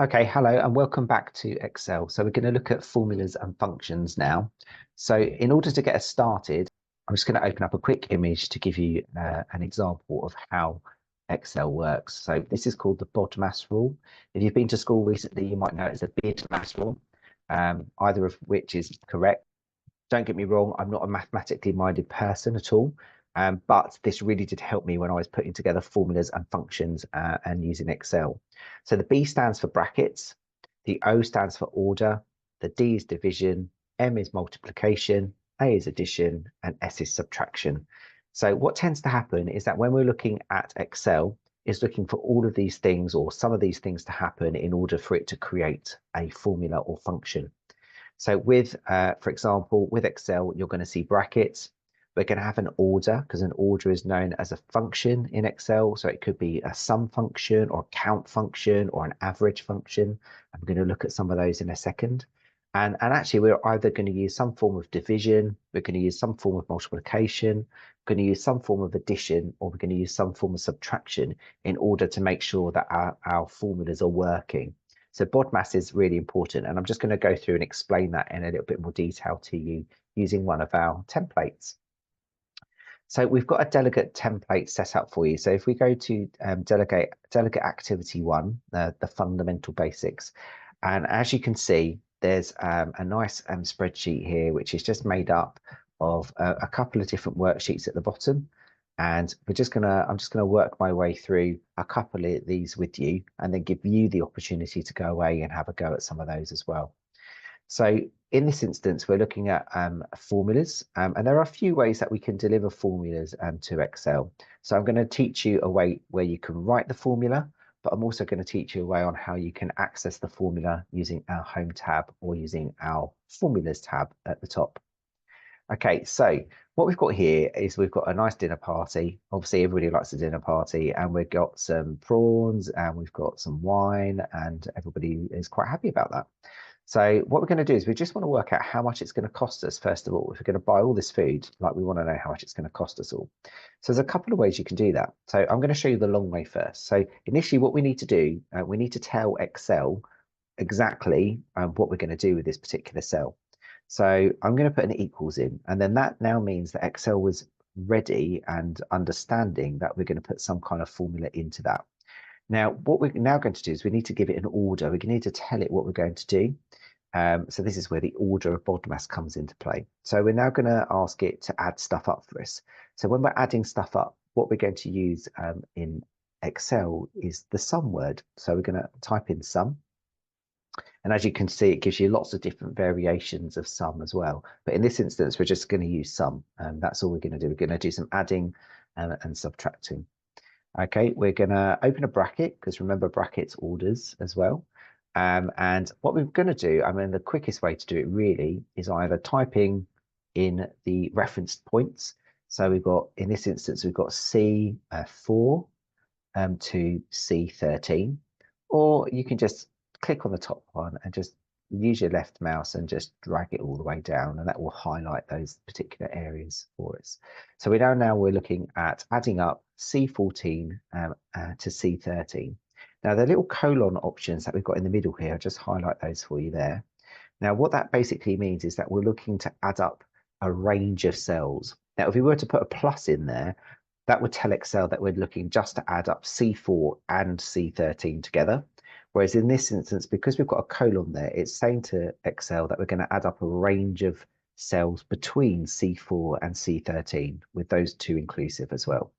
Okay, hello and welcome back to Excel. So we're going to look at formulas and functions now. So in order to get us started, I'm just going to open up a quick image to give you an example of how Excel works. So this is called the BODMAS rule. If you've been to school recently, you might know it's a BODMAS rule, either of which is correct. Don't get me wrong, I'm not a mathematically minded person at all. But this really did help me when I was putting together formulas and functions and using Excel. So the B stands for brackets, the O stands for order, the D is division, M is multiplication, A is addition, and S is subtraction. So what tends to happen is that when we're looking at Excel, it's looking for all of these things or some of these things to happen in order for it to create a formula or function. So with, for example, with Excel, you're going to see brackets. We're going to have an order because an order is known as a function in Excel. So it could be a sum function or a count function or an average function. I'm going to look at some of those in a second. And actually, we're either going to use some form of division, we're going to use some form of multiplication, we're going to use some form of addition, or we're going to use some form of subtraction in order to make sure that our formulas are working. So BODMAS is really important, and I'm just going to go through and explain that in a little bit more detail to you using one of our templates. So we've got a delegate template set up for you. So if we go to delegate activity 1, the fundamental basics, and as you can see, there's a nice spreadsheet here, which is just made up of a couple of different worksheets at the bottom. And I'm just gonna work my way through a couple of these with you and then give you the opportunity to go away and have a go at some of those as well. So in this instance, we're looking at formulas, and there are a few ways that we can deliver formulas to Excel. So I'm going to teach you a way where you can write the formula, but I'm also going to teach you a way on how you can access the formula using our Home tab or using our Formulas tab at the top. Okay, so what we've got here is we've got a nice dinner party. Obviously, everybody likes a dinner party, and we've got some prawns and we've got some wine, and everybody is quite happy about that. So what we're going to do is we just want to work out how much it's going to cost us, first of all. If we're going to buy all this food, like we want to know how much it's going to cost us all. So there's a couple of ways you can do that. So I'm going to show you the long way first. So initially what we need to do, we need to tell Excel exactly what we're going to do with this particular cell. So I'm going to put an equals in, and then that now means that Excel was ready and understanding that we're going to put some kind of formula into that. Now, what we're now going to do is we need to give it an order. We need to tell it what we're going to do. So this is where the order of BODMAS comes into play. So we're now going to ask it to add stuff up for us. So when we're adding stuff up, what we're going to use in Excel is the sum word. So we're going to type in sum. And as you can see, it gives you lots of different variations of sum as well. But in this instance, we're just going to use sum. And that's all we're going to do. We're going to do some adding and subtracting. Okay, we're going to open a bracket because remember brackets orders as well. And what we're going to do, I mean, the quickest way to do it really is either typing in the referenced points. So we've got, in this instance, we've got C4 to C13, or you can just click on the top one and just use your left mouse and just drag it all the way down, and that will highlight those particular areas for us. So we're looking at adding up C14 to C13. Now the little colon options that we've got in the middle here, I'll just highlight those for you there. Now what that basically means is that we're looking to add up a range of cells. Now if we were to put a plus in there, that would tell Excel that we're looking just to add up C4 and C13 together. Whereas in this instance, because we've got a colon there, it's saying to Excel that we're going to add up a range of cells between C4 and C13 with those two inclusive as well.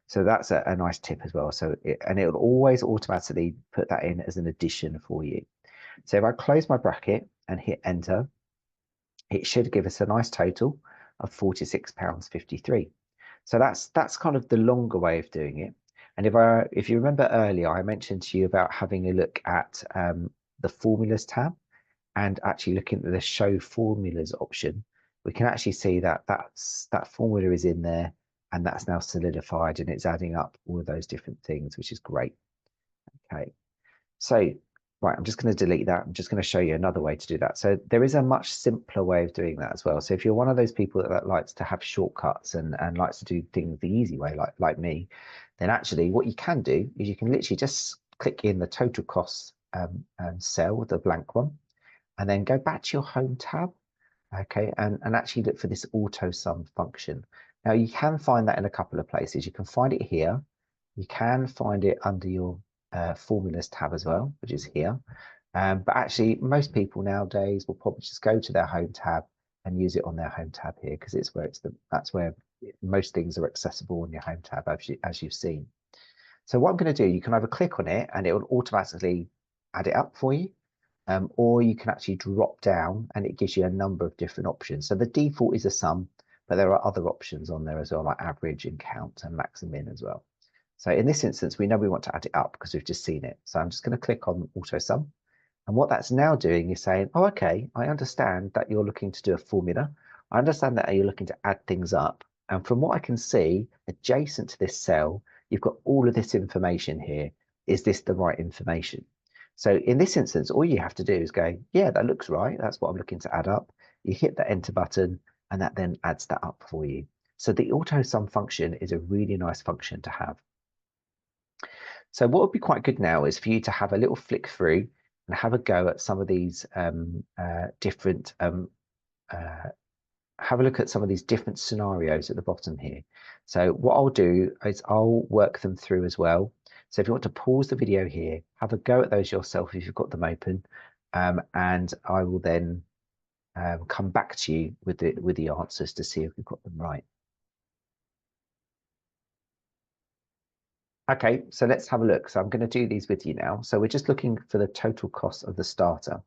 So that's a nice tip as well. So it'll always automatically put that in as an addition for you. So if I close my bracket and hit enter, it should give us a nice total of £46.53. So that's kind of the longer way of doing it. And if you remember earlier, I mentioned to you about having a look at the formulas tab and actually looking at the show formulas option. We can actually see that that formula is in there, and that's now solidified, and it's adding up all of those different things, which is great. Okay, so right, I'm just going to delete that. I'm just going to show you another way to do that. So there is a much simpler way of doing that as well. So if you're one of those people that likes to have shortcuts and likes to do things the easy way, like me, then actually what you can do is you can literally just click in the total costs cell, the blank one, and then go back to your home tab. Okay, and actually look for this auto sum function. Now you can find that in a couple of places. You can find it here. You can find it under your formulas tab as well, which is here. But actually, most people nowadays will probably just go to their home tab and use it on their home tab here, because it's where that's where most things are accessible on your home tab, as you've seen. So what I'm going to do, you can either click on it and it will automatically add it up for you, or you can actually drop down and it gives you a number of different options. So the default is a sum, but there are other options on there as well, like average and count and max and min as well. So in this instance, we know we want to add it up because we've just seen it. So I'm just going to click on auto sum. And what that's now doing is saying, oh, okay, I understand that you're looking to do a formula. I understand that you're looking to add things up. And from what I can see, adjacent to this cell, you've got all of this information here. Is this the right information? So in this instance, all you have to do is go, yeah, that looks right. That's what I'm looking to add up. You hit the enter button and that then adds that up for you. So the auto sum function is a really nice function to have. So what would be quite good now is for you to have a little flick through and have a go at some of these different have a look at some of these different scenarios at the bottom here. So what I'll do is I'll work them through as well. So if you want to pause the video here, have a go at those yourself if you've got them open, and I will then come back to you with the answers to see if we've got them right. Okay, so let's have a look. So I'm going to do these with you now. So we're just looking for the total cost of the starter.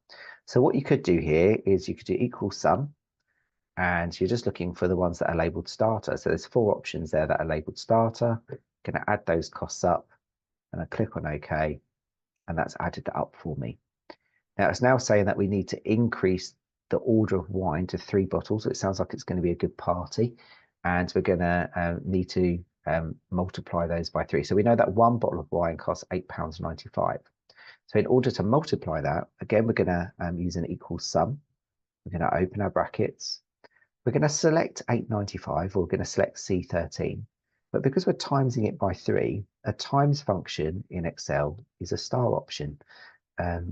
So what you could do here is you could do equal sum, and you're just looking for the ones that are labeled starter. So there's 4 options there that are labeled starter. Going to add those costs up, and I click on OK, and that's added that up for me. Now it's now saying that we need to increase the order of wine to 3 bottles. So it sounds like it's going to be a good party, and we're going to need to multiply those by 3. So we know that 1 bottle of wine costs £8.95. So in order to multiply that, again, we're going to use an equal sum. We're going to open our brackets. We're going to select 895, or we're going to select C13. But because we're timesing it by 3, a times function in Excel is a star option.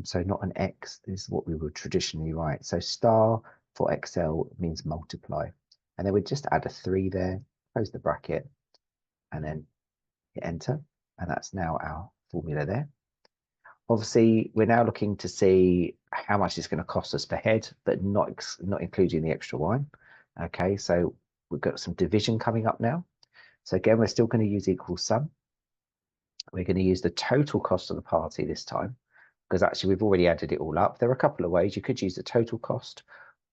So not an X is what we would traditionally write. So star for Excel means multiply. And then we just add a 3 there, close the bracket, and then hit enter. And that's now our formula there. Obviously, we're now looking to see how much it's going to cost us per head, but not including the extra wine. Okay, so we've got some division coming up now. So again, we're still going to use equal sum. We're going to use the total cost of the party this time, because actually we've already added it all up. There are a couple of ways. You could use the total cost,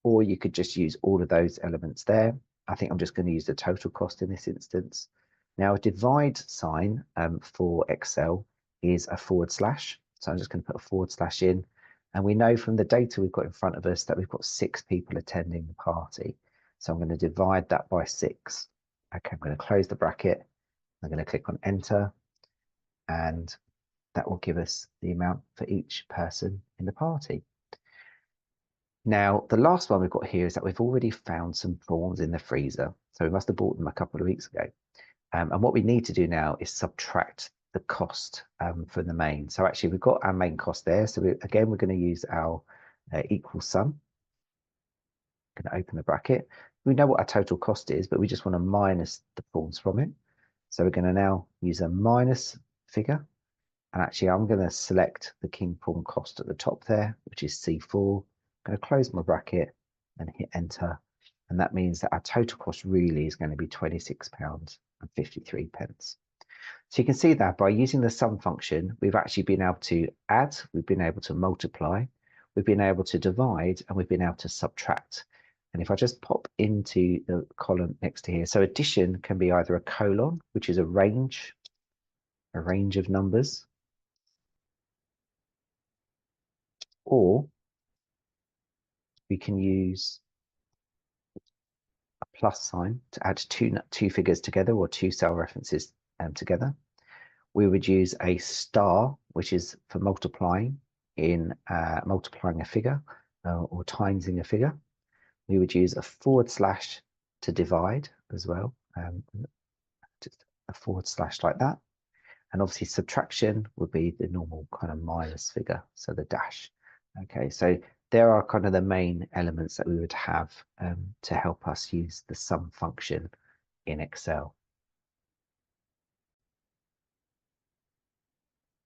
or you could just use all of those elements there. I think I'm just going to use the total cost in this instance. Now, a divide sign for Excel is a /. So I'm just going to put a / in. And we know from the data we've got in front of us that we've got 6 people attending the party. So I'm going to divide that by 6. Okay, I'm going to close the bracket. I'm going to click on enter, and that will give us the amount for each person in the party. Now, the last one we've got here is that we've already found some prawns in the freezer. So we must have bought them a couple of weeks ago. And what we need to do now is subtract the cost from the main. So actually we've got our main cost there. So again, we're going to use our equal sum. I'm going to open the bracket. We know what our total cost is, but we just want to minus the prawns from it. So we're going to now use a minus figure. And actually, I'm going to select the king prawn cost at the top there, which is C4. I'm going to close my bracket and hit enter. And that means that our total cost really is going to be £26.53. So you can see that by using the sum function, we've actually been able to add, we've been able to multiply, we've been able to divide, and we've been able to subtract. And if I just pop into the column next to here, so addition can be either a colon, which is a range of numbers, or we can use a plus sign to add two figures together, or 2 cell references together. We would use a star, which is for multiplying multiplying a figure or timesing a figure. We would use a / to divide as well, just a / like that. And obviously subtraction would be the normal kind of minus figure, so the dash. Okay, so there are kind of the main elements that we would have to help us use the sum function in Excel.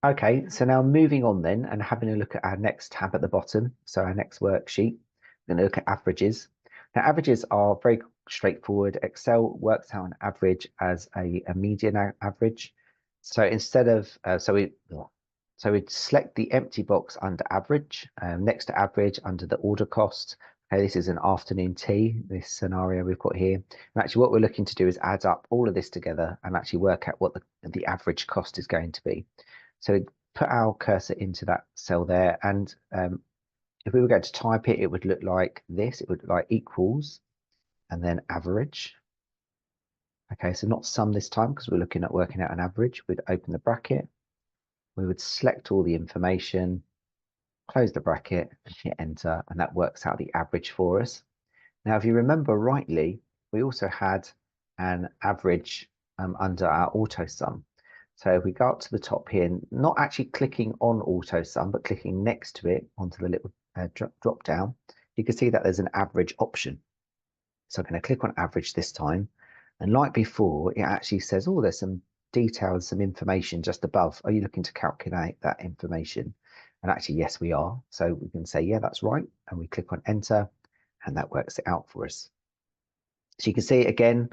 Okay, so now moving on then and having a look at our next tab at the bottom, so our next worksheet, we're going to look at averages. Now, averages are very straightforward. Excel works out an average as a median average. So instead of, so we'd select the empty box under average, next to average under the order cost. Okay, this is an afternoon tea, this scenario we've got here. And actually what we're looking to do is add up all of this together and actually work out what the average cost is going to be. So put our cursor into that cell there, and if we were going to type it, it would look like this. It would look like equals and then average. Okay, so not sum this time because we're looking at working out an average. We'd open the bracket, we would select all the information, close the bracket and hit enter, and that works out the average for us. Now, if you remember rightly, we also had an average under our auto sum. So if we go up to the top here, not actually clicking on auto sum, but clicking next to it onto the little drop down, you can see that there's an average option. So I'm going to click on average this time. And like before, it actually says, oh, there's some details, some information just above. Are you looking to calculate that information? And actually, yes, we are. So we can say, yeah, that's right. And we click on enter, and that works it out for us. So you can see again,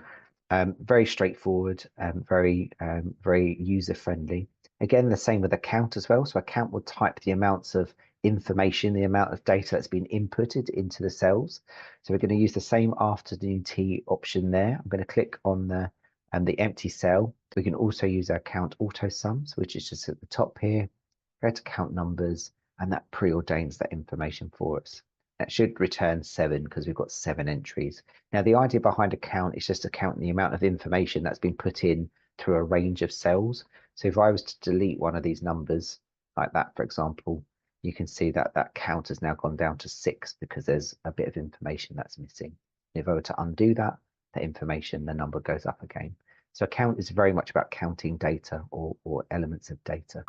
very straightforward, very user friendly. Again, the same with account as well. So account will type the amounts of information, the amount of data that's been inputted into the cells. So we're going to use the same afternoon tea option there. I'm going to click on the empty cell. We can also use our count auto sums, which is just at the top here. Go to count numbers, and that preordains that information for us. That should return 7 because we've got 7 entries. Now, the idea behind a count is just to count the amount of information that's been put in through a range of cells. So if I was to delete one of these numbers like that, for example, you can see that that count has now gone down to 6 because there's a bit of information that's missing. If I were to undo that information, the number goes up again. So a count is very much about counting data or elements of data.